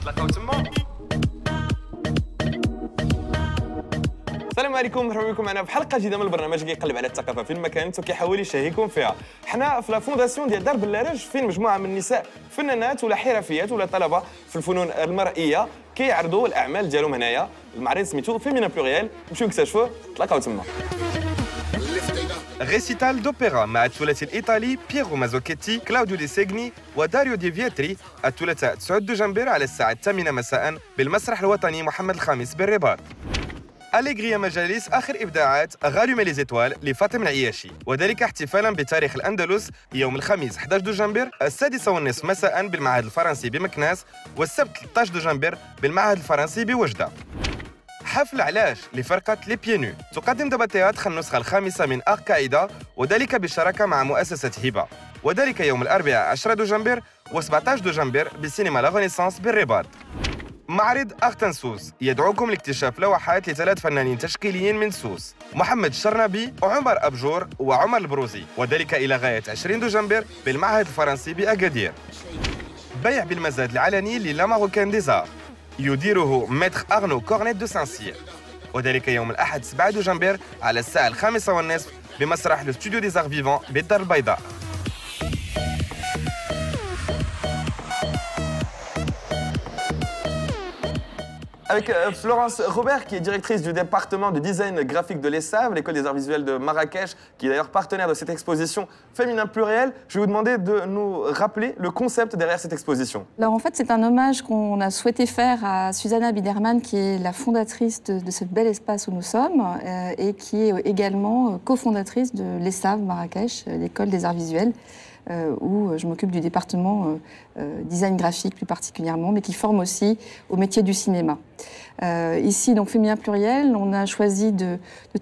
نتلاقاو تما. السلام عليكم، مرحبا بكم معنا في حلقه جديده من البرنامج اللي كيقلب على الثقافه في المكان وكيحاول يشارككم فيها. حنا في لا فونداسيون ديال دار بلارج فين مجموعه من النساء فنانات ولا حرفيات ولا طلبه في الفنون المرئيه كيعرضوا الاعمال ديالهم هنايا. المعرض سميتو فيمينا بلوريال، نمشيو نكتشفوه. نتلاقاو تما. ريسيتال دوبيرا مع الثلاثي الإيطالي بييرو مازوكيتي، كلاوديو دي سيغني وداريو دي فيتري الثلاثاء 9 دجنبر على الساعة 8 مساء بالمسرح الوطني محمد الخامس بالرباط. أليغريا مجالس آخر إبداعات غالو لي زيتوال لفاطم العياشي، وذلك احتفالاً بتاريخ الأندلس يوم الخميس 11 دجنبر 6:30 مساء بالمعهد الفرنسي بمكناس، والسبت 13 دجنبر بالمعهد الفرنسي بوجدة. حفل علاش لفرقة لي بيانو تقدم دابا تياتر النسخة الخامسة من قاعدة، وذلك بالشراكة مع مؤسسة هبة، وذلك يوم الأربعاء 10 دجنبر و17 دجنبر بسينما لا رينيسانس بالرباط. معرض أختن سوس يدعوكم لاكتشاف لوحات لثلاث فنانين تشكيليين من سوس، محمد الشرنبي وعمر أبجور وعمر البروزي، وذلك إلى غاية 20 دجنبر بالمعهد الفرنسي بأكادير. بيع بالمزاد العلني للا ماروكان ديزار يديره ميتر أغنو كورنيت دو سانسير، وذلك يوم الأحد 7 دجنبر على الساعة 5:30 بمسرح الاستوديو دي زار فيفون بالدار البيضاء. Avec Florence Robert, qui est directrice du département de design graphique de l'ESSAV, l'école des arts visuels de Marrakech, qui est d'ailleurs partenaire de cette exposition Féminin Pluriel. Je vais vous demander de nous rappeler le concept derrière cette exposition. Alors en fait, c'est un hommage qu'on a souhaité faire à Susanna Biderman, qui est la fondatrice de ce bel espace où nous sommes et qui est également cofondatrice de l'ESSAV Marrakech, l'école des arts visuels, où je m'occupe du département design graphique plus particulièrement, mais qui forme aussi au métier du cinéma. Ici, donc Féminin Pluriel, on a choisi de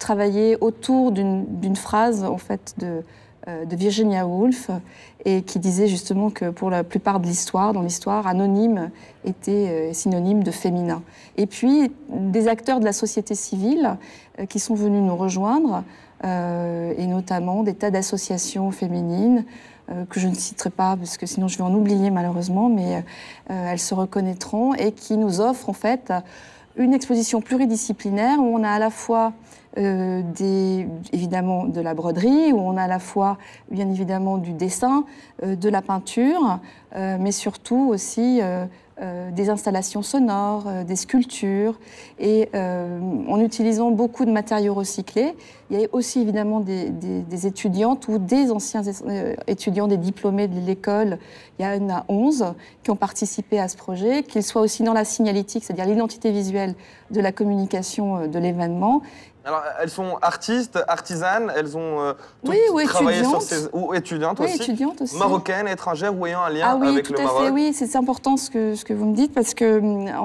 travailler autour d'une phrase en fait de Virginia Woolf, et qui disait justement que pour la plupart de l'histoire, dans l'histoire, anonyme était synonyme de féminin. Et puis des acteurs de la société civile qui sont venus nous rejoindre, et notamment des tas d'associations féminines que je ne citerai pas parce que sinon je vais en oublier malheureusement, mais elles se reconnaîtront, et qui nous offrent en fait une exposition pluridisciplinaire où on a à la fois évidemment de la broderie, où on a à la fois bien évidemment du dessin, de la peinture, mais surtout aussi des installations sonores, des sculptures, et en utilisant beaucoup de matériaux recyclés. Il y a aussi évidemment des étudiantes ou des anciens étudiants, des diplômés de l'école, il y en a 11 qui ont participé à ce projet, qu'ils soient aussi dans la signalétique, c'est-à-dire l'identité visuelle de la communication de l'événement. Alors, elles sont artistes, artisanes, elles ont toutes travaillé sur ces... Ou étudiantes aussi. Étudiantes aussi. Marocaines, étrangères ou ayant un lien avec le Maroc. Oui, c'est important ce que vous me dites, parce que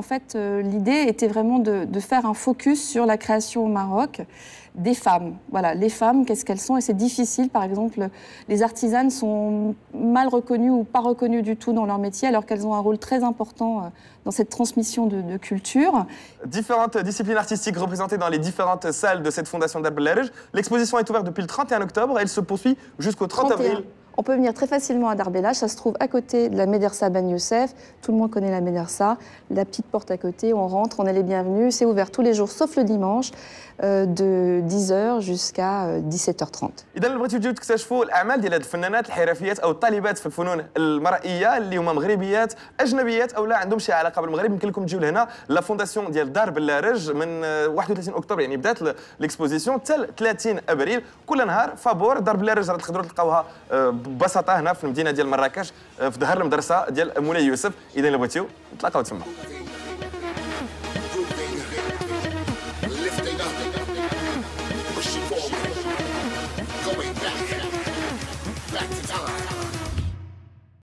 en fait, l'idée était vraiment de faire un focus sur la création au Maroc des femmes. Voilà, les femmes, qu'est-ce qu'elles sont? Et c'est difficile, par exemple, les artisanes sont mal reconnues ou pas reconnues du tout dans leur métier, alors qu'elles ont un rôle très important dans cette transmission de culture. Différentes disciplines artistiques représentées dans les différentes salles de cette fondation Dar Belarej. L'exposition est ouverte depuis le 31 octobre, elle se poursuit jusqu'au 30 avril. On peut venir très facilement à Dar Belarej, ça se trouve à côté de la Médersa Ben Youssef, tout le monde connaît la Médersa, la petite porte à côté, on rentre, on est les bienvenus, c'est ouvert tous les jours sauf le dimanche, de 10h jusqu'à 17h30. إذا بغيتوا تجيو تكتشفوا الأعمال ديال هاد الفنانات الحرفيات أو الطالبات في الفنون المرئية اللي هما مغربيات أجنبيات أو لا عندهم شي علاقة بالمغرب، يمكن لكم تجيو لهنا لا فونداسيون ديال دار بلارج من 31 أكتوبر، يعني بدات ليكسبوزيسيون حتى 30 أبريل كل نهار. فابور دار بلارج راه تقدروا تلقاوها ببساطة هنا في المدينة ديال مراكش في ظهر المدرسة ديال مولاي يوسف. إذا بغيتوا نتلاقاو تما.